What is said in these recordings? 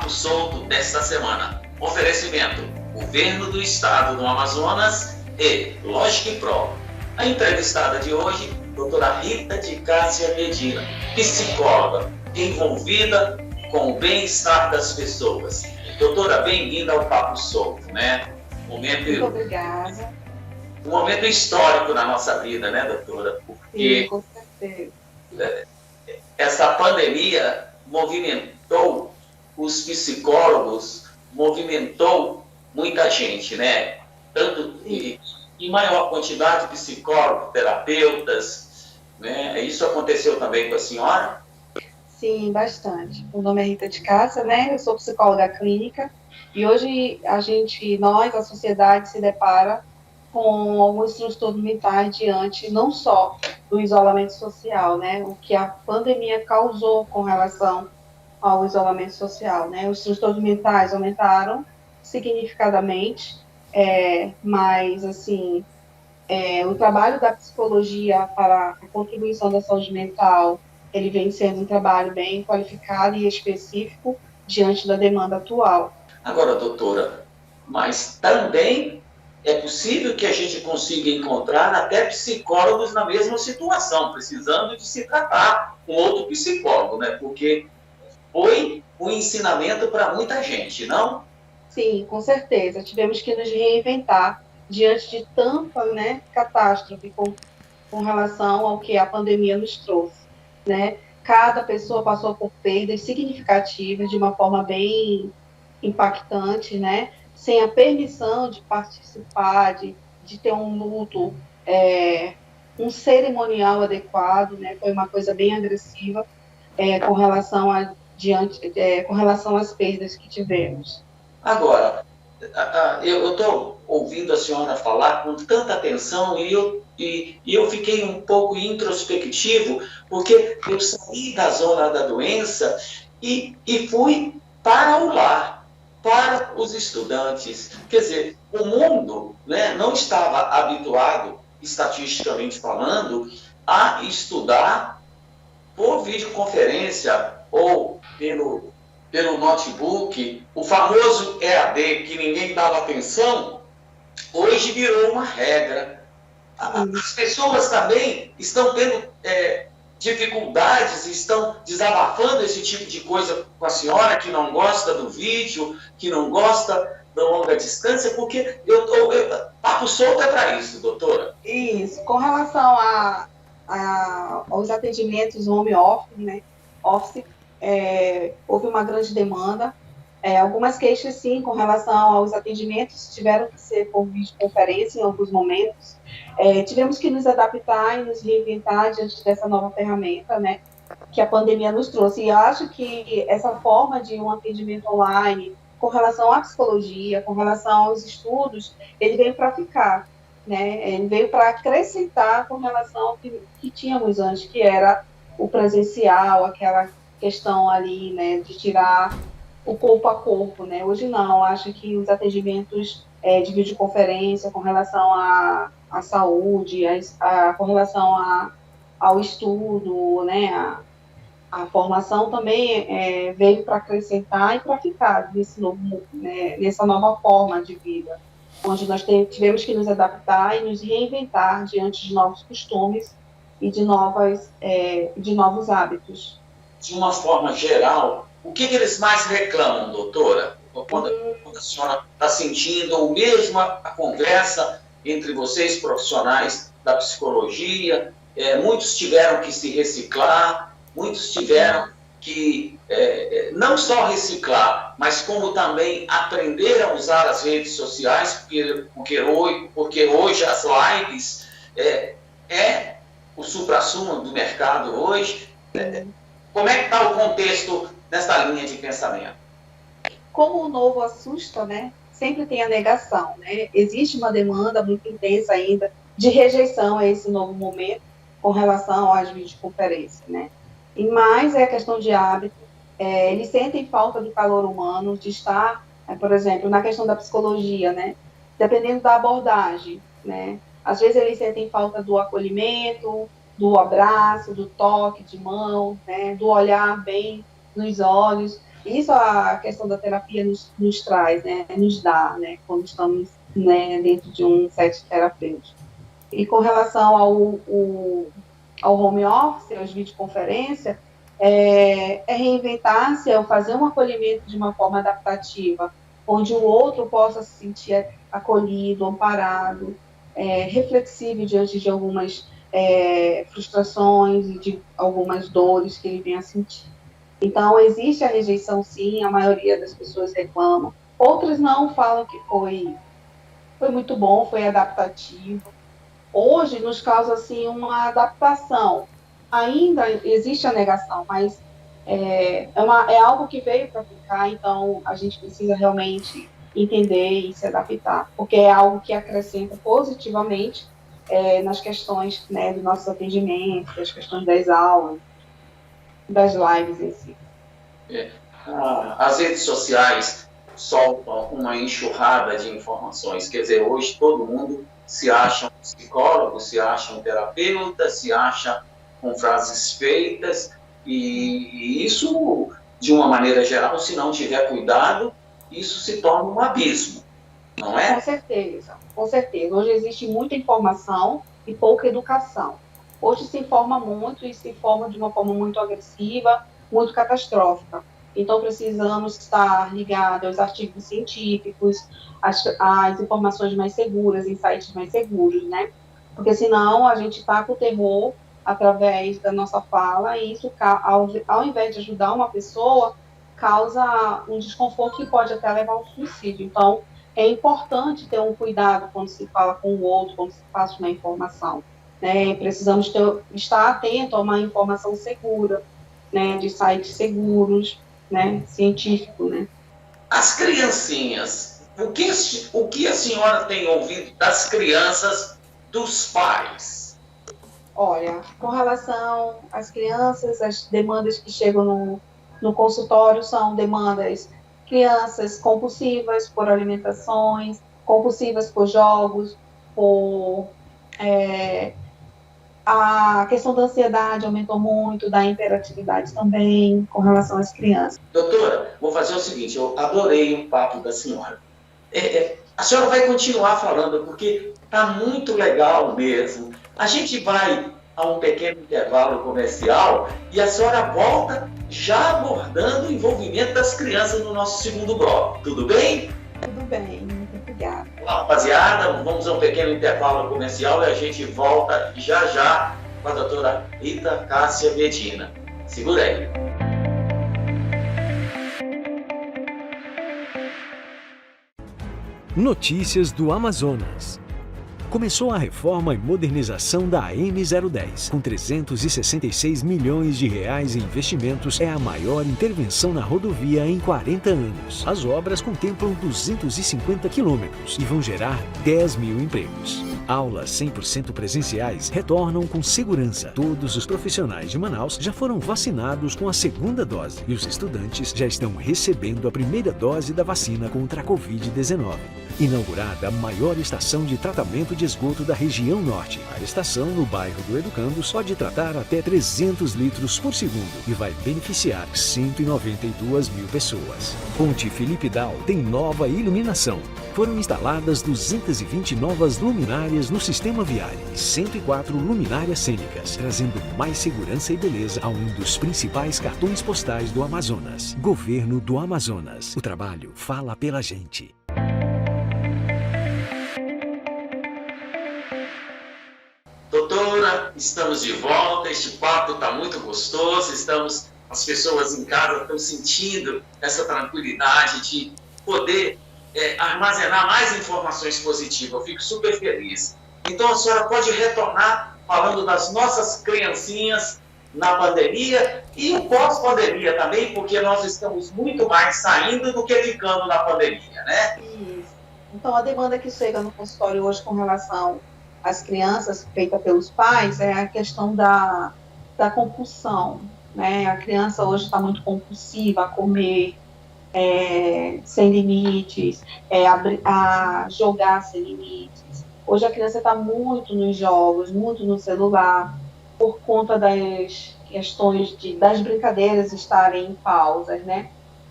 Papo Solto desta semana. Oferecimento: Governo do Estado do Amazonas e Logic Pro. A entrevistada de hoje, doutora Rita de Cássia Medina, psicóloga, envolvida com o bem-estar das pessoas. Doutora, bem-vinda ao Papo Solto, né? Muito obrigada. Um momento histórico na nossa vida, né, doutora? Porque sim, com certeza. Essa pandemia movimentou os psicólogos, movimentou muita gente, né? Tanto em maior quantidade de psicólogos, terapeutas, né? Isso aconteceu também com a senhora? Sim, bastante. O nome é Rita de Cássia, né? Eu sou psicóloga clínica e hoje a sociedade se depara com alguns transtornos mentais diante não só do isolamento social, né? O que a pandemia causou com relação ao isolamento social, né? Os transtornos mentais aumentaram significativamente, mas, assim, o trabalho da psicologia para a contribuição da saúde mental, ele vem sendo um trabalho bem qualificado e específico diante da demanda atual. Agora, doutora, mas também é possível que a gente consiga encontrar até psicólogos na mesma situação, precisando de se tratar com outro psicólogo, né? Porque foi um ensinamento para muita gente, não? Sim, com certeza. Tivemos que nos reinventar diante de tanta, né, catástrofe com relação ao que a pandemia nos trouxe, né? Cada pessoa passou por perdas significativas de uma forma bem impactante, né? Sem a permissão de participar, de ter um luto, um cerimonial adequado, né? Foi uma coisa bem agressiva com relação com relação às perdas que tivemos. Agora, eu estou ouvindo a senhora falar com tanta atenção e eu fiquei um pouco introspectivo, porque eu saí da zona da doença e fui para o lar, para os estudantes. Quer dizer, o mundo, né, não estava habituado, estatisticamente falando, a estudar por videoconferência ou pelo notebook, o famoso EAD que ninguém dava atenção, hoje virou uma regra. As pessoas também estão tendo dificuldades, estão desabafando esse tipo de coisa com a senhora, que não gosta do vídeo, que não gosta da longa distância, porque Papo Solto é para isso, doutora. Isso. Com relação aos atendimentos home office, né? Houve uma grande demanda. Algumas queixas, sim, com relação aos atendimentos, tiveram que ser por videoconferência em alguns momentos. Tivemos que nos adaptar e nos reinventar diante dessa nova ferramenta, né, que a pandemia nos trouxe. E eu acho que essa forma de um atendimento online, com relação à psicologia, com relação aos estudos, ele veio para ficar, né? Ele veio para acrescentar com relação ao que tínhamos antes, que era o presencial, aquela questão ali, né, de tirar o corpo a corpo, né? Hoje não, acho que os atendimentos de videoconferência com relação à saúde, com relação ao estudo, né? A formação também veio para acrescentar e para ficar nessa nova forma de vida, onde nós tivemos que nos adaptar e nos reinventar diante de novos costumes e de novos hábitos. De uma forma geral, o que eles mais reclamam, doutora? Quando a senhora está sentindo, ou mesmo a conversa entre vocês, profissionais da psicologia, muitos tiveram que se reciclar, muitos tiveram que não só reciclar, mas como também aprender a usar as redes sociais, porque hoje as lives é o suprassumo do mercado hoje. Como é que está o contexto nessa linha de pensamento? Como o novo assusta, né? Sempre tem a negação, né? Existe uma demanda muito intensa ainda de rejeição a esse novo momento com relação às videoconferências, né? E mais é a questão de hábito. Eles sentem falta do calor humano, de estar, por exemplo, na questão da psicologia, né? Dependendo da abordagem, né? Às vezes eles sentem falta do acolhimento, do abraço, do toque de mão, né? Do olhar bem nos olhos. Isso a questão da terapia nos traz, né, nos dá, né, quando estamos, né, dentro de um set terapêutico. E com relação ao home office, às videoconferências, reinventar-se, é fazer um acolhimento de uma forma adaptativa, onde o outro possa se sentir acolhido, amparado, reflexível diante de algumas frustrações e de algumas dores que ele venha a sentir. Então, existe a rejeição, sim, a maioria das pessoas reclamam. Outras não, falam que foi muito bom, foi adaptativo. Hoje nos causa assim uma adaptação. Ainda existe a negação, mas é algo que veio para ficar, então a gente precisa realmente entender e se adaptar, porque é algo que acrescenta positivamente nas questões, né, dos nossos atendimentos, das questões das aulas, das lives em si. As redes sociais soltam uma enxurrada de informações, quer dizer, hoje todo mundo se acha um psicólogo, se acha um terapeuta, se acha com frases feitas, e isso, de uma maneira geral, se não tiver cuidado, isso se torna um abismo, não é? Com certeza, com certeza. Hoje existe muita informação e pouca educação. Hoje se informa muito e se informa de uma forma muito agressiva, muito catastrófica. Então, precisamos estar ligados aos artigos científicos, às informações mais seguras, em sites mais seguros, né? Porque senão a gente está com o terror através da nossa fala e isso, ao invés de ajudar uma pessoa, causa um desconforto que pode até levar ao suicídio. Então, é importante ter um cuidado quando se fala com o outro, quando se passa uma informação. Né? Precisamos estar atento a uma informação segura, né? De sites seguros, né? Científico, né? As criancinhas, o que a senhora tem ouvido das crianças dos pais? Olha, com relação às crianças, as demandas que chegam no consultório são demandas crianças compulsivas por alimentações, compulsivas por jogos, por a questão da ansiedade aumentou muito, da hiperatividade também, com relação às crianças. Doutora, vou fazer o seguinte, eu adorei o papo da senhora. A senhora vai continuar falando, porque está muito legal mesmo. A gente vai a um pequeno intervalo comercial e a senhora volta já abordando o envolvimento das crianças no nosso segundo bloco. Tudo bem? Tudo bem, muito obrigada. Olá, rapaziada, vamos a um pequeno intervalo comercial e a gente volta já com a doutora Rita Cássia Medina. Segura aí. Notícias do Amazonas. Começou a reforma e modernização da AN-010. Com 366 milhões de reais em investimentos, é a maior intervenção na rodovia em 40 anos. As obras contemplam 250 quilômetros e vão gerar 10 mil empregos. Aulas 100% presenciais retornam com segurança. Todos os profissionais de Manaus já foram vacinados com a segunda dose e os estudantes já estão recebendo a primeira dose da vacina contra a Covid-19. Inaugurada a maior estação de tratamento de esgoto da região norte. A estação, no bairro do Educandos, pode tratar até 300 litros por segundo e vai beneficiar 192 mil pessoas. Ponte Felipe Dal tem nova iluminação. Foram instaladas 220 novas luminárias no sistema viário e 104 luminárias cênicas, trazendo mais segurança e beleza a um dos principais cartões postais do Amazonas. Governo do Amazonas. O trabalho fala pela gente. Doutora, estamos de volta, este papo está muito gostoso, as pessoas em casa estão sentindo essa tranquilidade de poder armazenar mais informações positivas, eu fico super feliz. Então a senhora pode retornar falando das nossas criancinhas na pandemia e o pós-pandemia também, porque nós estamos muito mais saindo do que ficando na pandemia, né? Isso. Então a demanda que chega no consultório hoje com relação as crianças, feita pelos pais, é a questão da compulsão, né? A criança hoje está muito compulsiva a comer sem limites, a jogar sem limites. Hoje a criança está muito nos jogos, muito no celular, por conta das questões das brincadeiras estarem em pausas, né?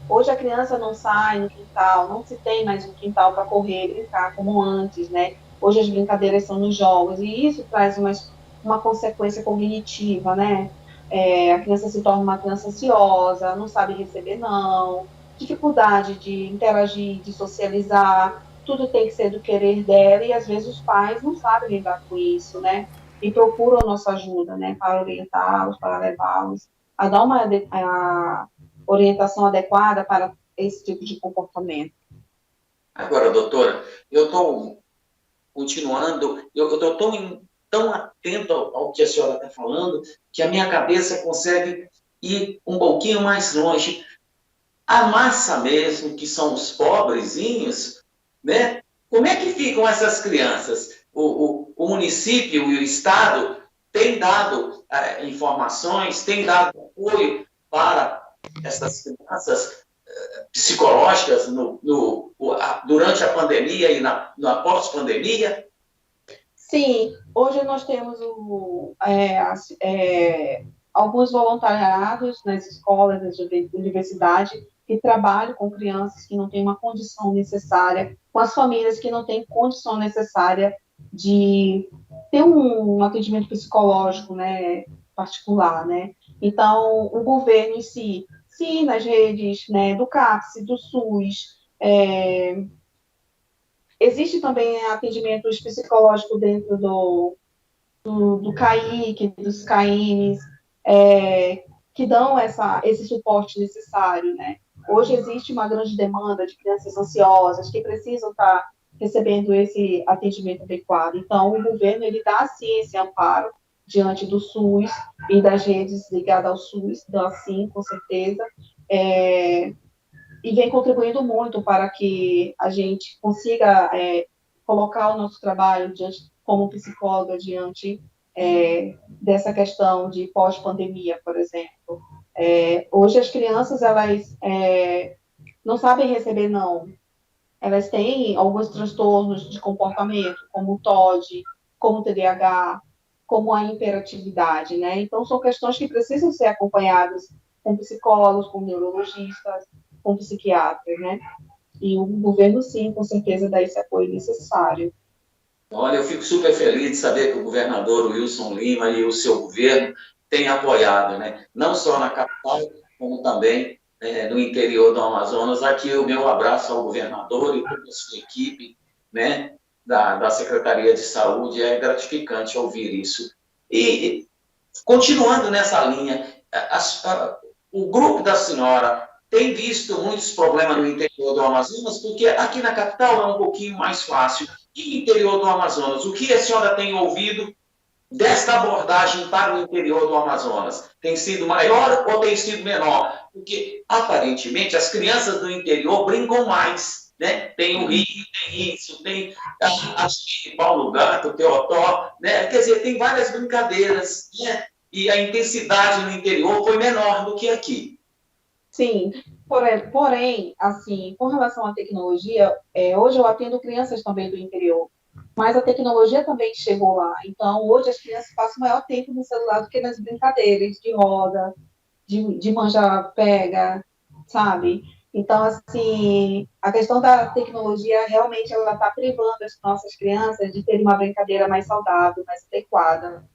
Hoje a criança não sai no quintal, não se tem mais um quintal para correr, brincar como antes, né? Hoje as brincadeiras são nos jogos, e isso traz uma consequência cognitiva, né? A criança se torna uma criança ansiosa, não sabe receber não, dificuldade de interagir, de socializar, tudo tem que ser do querer dela, e às vezes os pais não sabem lidar com isso, né? E procuram a nossa ajuda, né? Para orientá-los, para levá-los a dar a orientação adequada para esse tipo de comportamento. Agora, doutora, eu estou continuando, eu estou tão atento ao que a senhora está falando, que a minha cabeça consegue ir um pouquinho mais longe. A massa mesmo, que são os pobrezinhos, né? Como é que ficam essas crianças? O município e o Estado têm dado informações, têm dado apoio para essas crianças psicológicas durante a pandemia e na pós-pandemia? Sim, hoje nós temos alguns voluntariados nas escolas, nas universidades, que trabalham com crianças que não têm uma condição necessária, com as famílias que não têm condição necessária de ter um atendimento psicológico, né, particular, né? Então, o governo em si, sim, nas redes, né, do CAPS, do SUS, existe também atendimentos psicológicos dentro do CAIC, dos CAIMs, que dão esse suporte necessário, né? Hoje existe uma grande demanda de crianças ansiosas que precisam estar recebendo esse atendimento adequado. Então, o governo, ele dá, sim, esse amparo diante do SUS e das redes ligadas ao SUS, dá sim, com certeza, e vem contribuindo muito para que a gente consiga colocar o nosso trabalho como psicóloga diante dessa questão de pós-pandemia, por exemplo. Hoje as crianças, elas não sabem receber não. Elas têm alguns transtornos de comportamento, como o TOD, como o TDAH, como a hiperatividade, né? Então, são questões que precisam ser acompanhadas com psicólogos, com neurologistas, com psiquiatras, né? E o governo, sim, com certeza, dá esse apoio necessário. Olha, eu fico super feliz de saber que o governador Wilson Lima e o seu governo têm apoiado, né? Não só na capital, como também no interior do Amazonas. Aqui o meu abraço ao governador e toda a sua equipe, né, da Secretaria de Saúde. É gratificante ouvir isso. E, continuando nessa linha, o grupo da senhora tem visto muitos problemas no interior do Amazonas, porque aqui na capital é um pouquinho mais fácil. E interior do Amazonas, o que a senhora tem ouvido desta abordagem para o interior do Amazonas? Tem sido maior ou tem sido menor? Porque, aparentemente, as crianças do interior brincam mais, né? Tem o Rio, tem isso, tem Paulo Gato, Teotó, né? Quer dizer, tem várias brincadeiras, né? E a intensidade no interior foi menor do que aqui. Sim, porém, assim, com relação à tecnologia, hoje eu atendo crianças também do interior, mas a tecnologia também chegou lá. Então, hoje as crianças passam maior tempo no celular do que nas brincadeiras de roda, de manja-pega, sabe? Então, assim, a questão da tecnologia realmente ela está privando as nossas crianças de terem uma brincadeira mais saudável, mais adequada.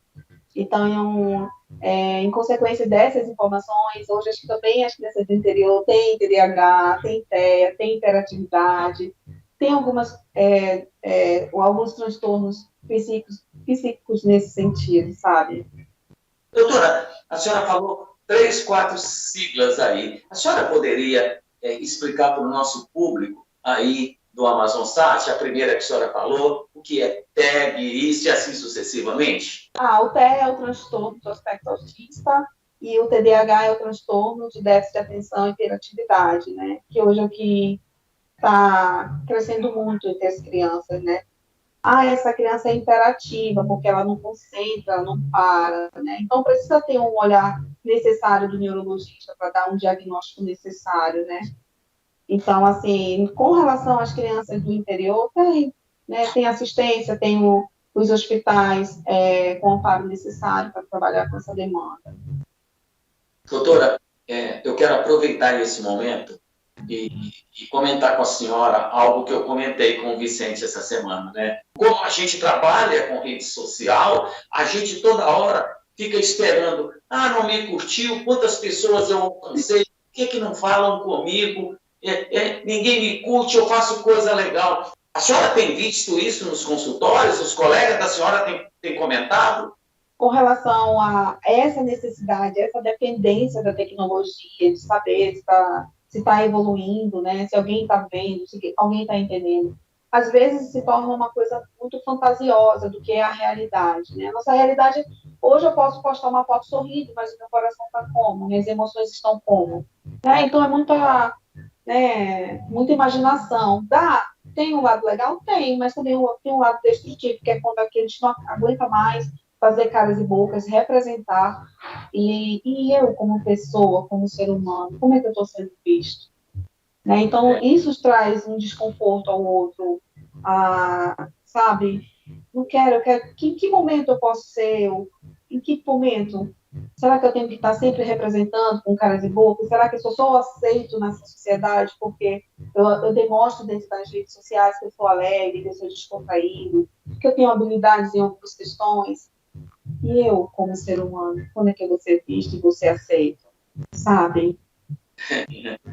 Então, em consequência dessas informações, hoje acho que também as crianças do interior têm TDAH, têm TEA, têm hiperatividade, tem alguns transtornos psíquicos nesse sentido, sabe? Doutora, a senhora falou 3, 4 siglas aí. A senhora poderia explicar para o nosso público aí do Amazonsat, a primeira que a senhora falou, o que é TEG, isso e assim sucessivamente? O TEA é o transtorno do aspecto autista e o TDAH é o transtorno de déficit de atenção e hiperatividade, né? Que hoje é o que está crescendo muito entre as crianças, né? Essa criança é imperativa, porque ela não concentra, ela não para, né? Então, precisa ter um olhar necessário do neurologista para dar um diagnóstico necessário, né? Então, assim, com relação às crianças do interior, tem, né? Tem assistência, tem os hospitais com o amparo necessário para trabalhar com essa demanda. Doutora, eu quero aproveitar esse momento e comentar com a senhora algo que eu comentei com o Vicente essa semana, né? Como a gente trabalha com rede social, a gente toda hora fica esperando, não me curtiu, quantas pessoas eu alcancei, por que não falam comigo? Ninguém me curte, eu faço coisa legal. A senhora tem visto isso nos consultórios? Os colegas da senhora têm comentado? Com relação a essa necessidade, essa dependência da tecnologia, de saber se está evoluindo, né? Se alguém está vendo, se alguém está entendendo. Às vezes se torna uma coisa muito fantasiosa do que é a realidade, né? Nossa realidade, hoje eu posso postar uma foto sorrindo, mas o meu coração está como? Minhas emoções estão como? Né? Então é muita, né, muita imaginação. Tem um lado legal? Tem, mas também tem um lado destrutivo, que é quando aqui a gente não aguenta mais fazer caras e bocas, representar, e eu, como pessoa, como ser humano, como é que eu estou sendo visto? Né? Então, isso traz um desconforto ao outro, sabe? Não quero, eu quero. Que momento eu posso ser eu? Em que momento? Será que eu tenho que estar sempre representando com caras e bocas? Será que eu só aceito nessa sociedade porque eu demonstro dentro das redes sociais que eu sou alegre, que eu sou descontraído, que eu tenho habilidades em algumas questões? E eu, como ser humano, quando é que eu vou ser visto e você aceita? Sabe?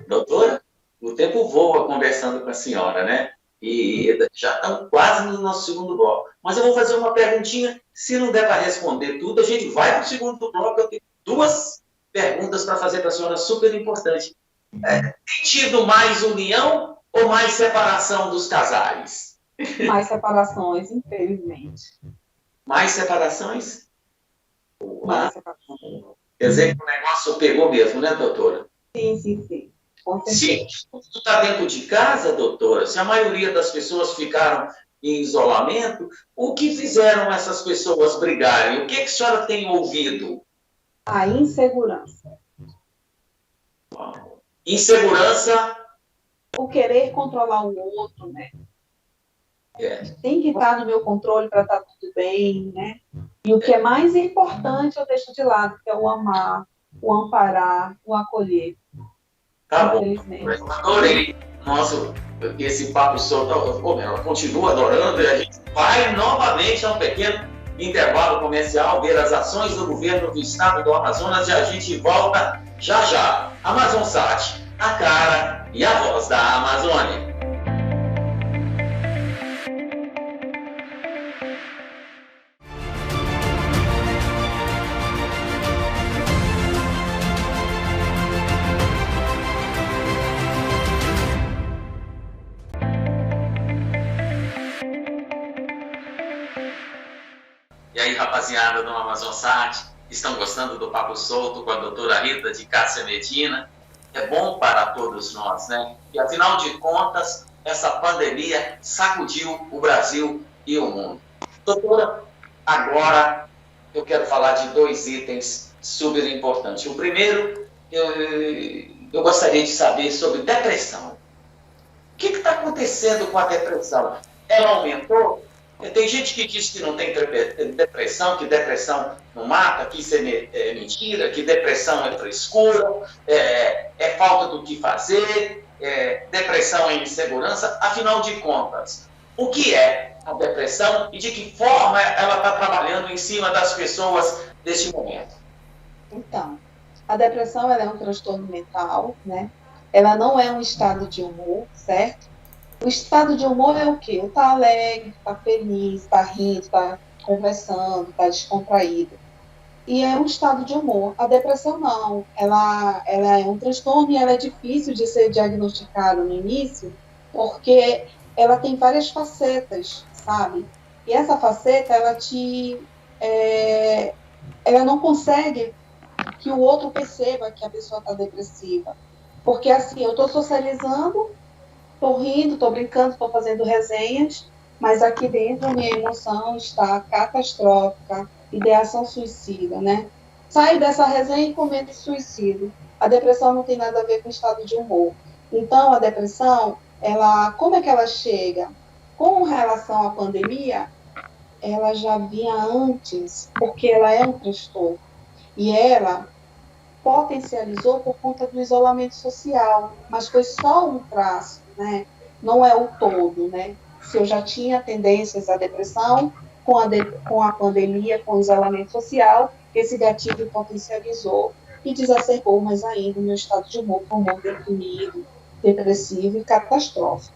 Doutora, o tempo voa conversando com a senhora, né? E já estamos quase no nosso segundo bloco. Mas eu vou fazer uma perguntinha. Se não der para responder tudo, a gente vai para o segundo bloco. Eu tenho 2 perguntas para fazer para a senhora, super importante. Tem tido mais união ou mais separação dos casais? Mais separações, infelizmente. Mais separações? Mais separações. Quer dizer que o negócio pegou mesmo, né, doutora? Sim. Se tudo está dentro de casa, doutora, se a maioria das pessoas ficaram em isolamento, o que fizeram essas pessoas brigarem? O que a senhora tem ouvido? A insegurança. Insegurança? O querer controlar o outro, né? Tem que estar no meu controle para estar tudo bem, né? E o que é mais importante eu deixo de lado, que é o amar, o amparar, o acolher. Tá bom. Eu adorei esse papo solto. Ela continua adorando e a gente vai novamente a um pequeno intervalo comercial, ver as ações do governo do estado do Amazonas e a gente volta já já. Amazonsat, a cara e a voz da Amazônia. E aí, rapaziada do Amazonsat, estão gostando do Papo Solto com a doutora Rita de Cássia Medina? É bom para todos nós, né? E, afinal de contas, essa pandemia sacudiu o Brasil e o mundo. Doutora, agora eu quero falar de 2 itens super importantes. O primeiro, eu gostaria de saber sobre depressão. O que está acontecendo com a depressão? Ela aumentou? Tem gente que diz que não tem depressão, que depressão não mata, que isso é mentira, que depressão é frescura, é falta do que fazer, depressão é insegurança. Afinal de contas, o que é a depressão e de que forma ela está trabalhando em cima das pessoas neste momento? Então, a depressão ela é um transtorno mental, né? Ela não é um estado de humor, certo? O estado de humor é o quê? Está alegre, está feliz, está rindo, está conversando, está descontraído. E é um estado de humor. A depressão não. Ela é um transtorno e ela é difícil de ser diagnosticado no início, porque ela tem várias facetas, sabe? E essa faceta, ela não consegue que o outro perceba que a pessoa está depressiva. Porque assim, eu estou socializando, estou rindo, estou brincando, estou fazendo resenhas, mas aqui dentro a minha emoção está catastrófica, ideação suicida, né? Saio dessa resenha e comento suicídio. A depressão não tem nada a ver com estado de humor. Então, a depressão, como é que ela chega? Com relação à pandemia, ela já vinha antes, porque ela é um transtorno. E ela, potencializou por conta do isolamento social, mas foi só um traço, né? Não é o todo, né? Se eu já tinha tendências à depressão, com a pandemia, com o isolamento social, esse gatilho potencializou e exacerbou mais ainda o meu estado de humor, com humor deprimido, depressivo e catastrófico.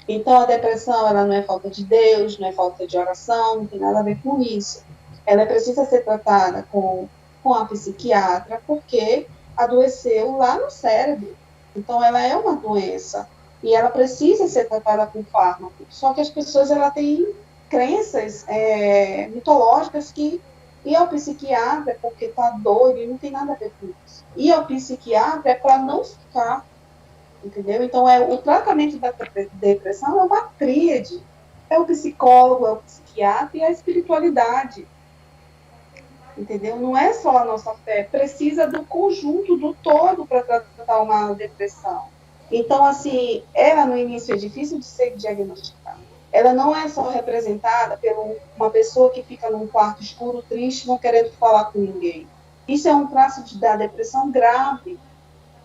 Então, a depressão, ela não é falta de Deus, não é falta de oração, não tem nada a ver com isso. Ela precisa ser tratada com a psiquiatra, porque adoeceu lá no cérebro. Então, ela é uma doença e ela precisa ser tratada com fármaco. Só que as pessoas, ela têm crenças mitológicas que ir ao psiquiatra é porque está doido e não tem nada a ver com isso. Ir ao psiquiatra é para não ficar, entendeu? Então, o tratamento da depressão é uma tríade. É o psicólogo, é o psiquiatra e a espiritualidade. Entendeu? Não é só a nossa fé, precisa do conjunto, do todo, para tratar uma depressão. Então, assim, ela no início é difícil de ser diagnosticada. Ela não é só representada por uma pessoa que fica num quarto escuro, triste, não querendo falar com ninguém. Isso é um traço da depressão grave,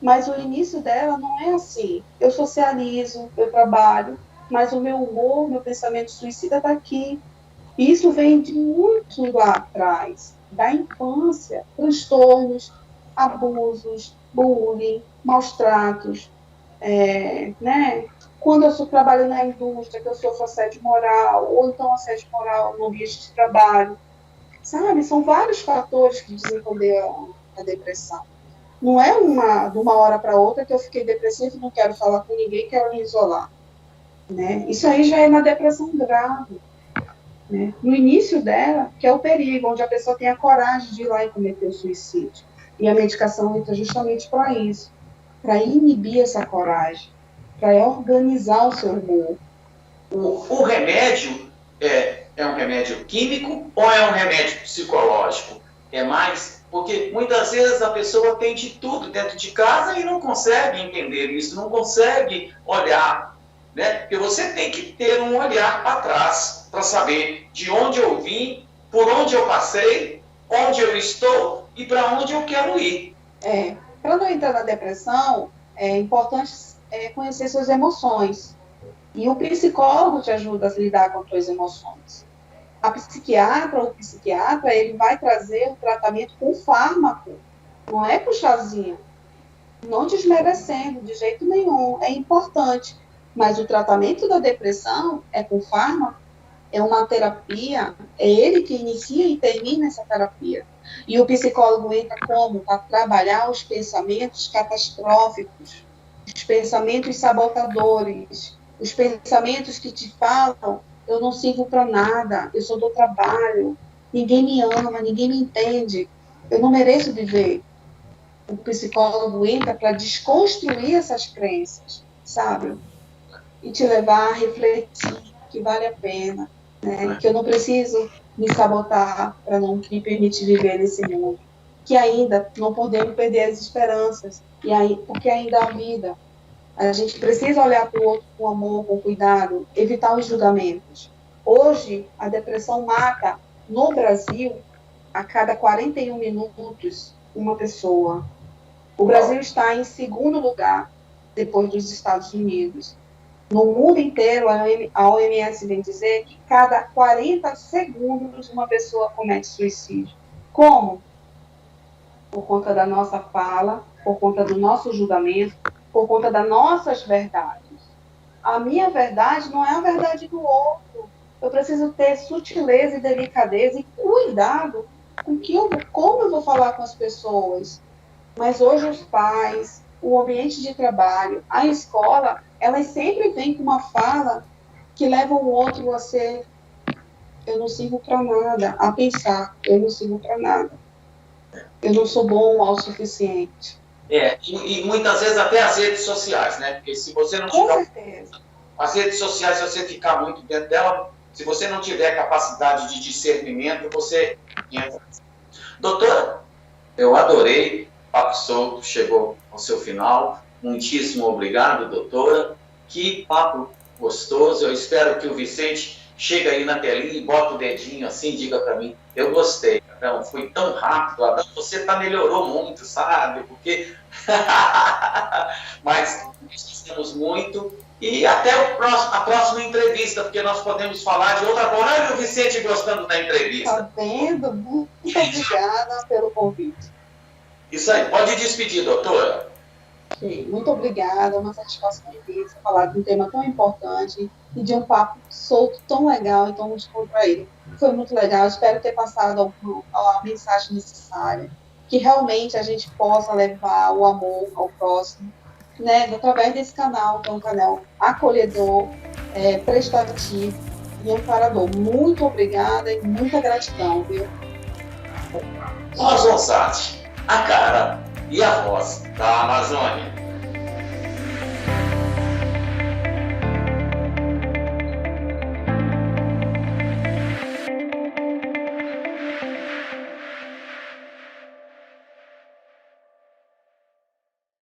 mas o início dela não é assim. Eu socializo, eu trabalho, mas o meu humor, meu pensamento suicida está aqui. Isso vem de muito lá atrás, da infância, transtornos, abusos, bullying, maus tratos, né? Quando eu trabalho na indústria, que eu sofro assédio moral, ou então assédio moral no ambiente de trabalho, sabe? São vários fatores que desencadeiam a depressão. Não é de uma hora para outra que eu fiquei depressiva e não quero falar com ninguém, quero me isolar, né? Isso aí já é uma depressão grave. Né? No início dela, que é o perigo, onde a pessoa tem a coragem de ir lá e cometer o suicídio. E a medicação entra justamente para isso, para inibir essa coragem, para organizar o seu humor. O remédio é um remédio químico ou é um remédio psicológico? É mais, porque muitas vezes a pessoa tem de tudo dentro de casa e não consegue entender isso, não consegue olhar, né? Porque você tem que ter um olhar para trás para saber de onde eu vim, por onde eu passei, onde eu estou e para onde eu quero ir. Para não entrar na depressão, é importante conhecer suas emoções. E o psicólogo te ajuda a lidar com as suas emoções. A psiquiatra ou o psiquiatra, ele vai trazer o tratamento com fármaco, não é com chazinho. Não desmerecendo de jeito nenhum, é importante. Mas o tratamento da depressão é com fármaco, é uma terapia, é ele que inicia e termina essa terapia. E o psicólogo entra como? Para trabalhar os pensamentos catastróficos, os pensamentos sabotadores, os pensamentos que te falam, eu não sirvo para nada, eu só dou trabalho, ninguém me ama, ninguém me entende, eu não mereço viver. O psicólogo entra para desconstruir essas crenças, sabe? E te levar a refletir que vale a pena, né? Que eu não preciso me sabotar para não me permitir viver nesse mundo, que ainda não podemos perder as esperanças, porque ainda há vida. A gente precisa olhar para o outro com amor, com cuidado, evitar os julgamentos. Hoje, a depressão mata, no Brasil, a cada 41 minutos, uma pessoa. O Brasil está em segundo lugar, depois dos Estados Unidos. No mundo inteiro, a OMS vem dizer que cada 40 segundos uma pessoa comete suicídio. Como? Por conta da nossa fala, por conta do nosso julgamento, por conta das nossas verdades. A minha verdade não é a verdade do outro. Eu preciso ter sutileza e delicadeza e cuidado com como eu vou falar com as pessoas. Mas hoje os pais, o ambiente de trabalho, a escola, elas sempre vêm com uma fala que leva o outro a ser, eu não sirvo para nada, a pensar, eu não sirvo para nada. Eu não sou bom ao suficiente. E muitas vezes até as redes sociais, né? Porque se você não Com tiver... certeza. As redes sociais, se você ficar muito dentro dela, se você não tiver capacidade de discernimento, você entra. Doutora, eu adorei, o Papo Solto chegou ao seu final. Muitíssimo obrigado, doutora. Que papo gostoso. Eu espero que o Vicente chega aí na telinha e bota o dedinho assim, diga para mim, eu gostei, Adão, foi tão rápido, Adão, você melhorou muito, sabe? Porque... Mas gostamos muito e até a próxima entrevista, porque nós podemos falar de outra coisa. Olha o Vicente gostando da entrevista. Tá vendo? Muito obrigada pelo convite. Isso aí, pode despedir, doutora. Muito obrigada, é uma satisfação imensa falar de um tema tão importante e de um papo solto tão legal e tão descontraído. Foi muito legal, espero ter passado a mensagem necessária, que realmente a gente possa levar o amor ao próximo, né, através desse canal, que é um canal acolhedor, prestativo e amparador. Muito obrigada e muita gratidão, viu? Rosonsat, a cara e a voz da Amazônia.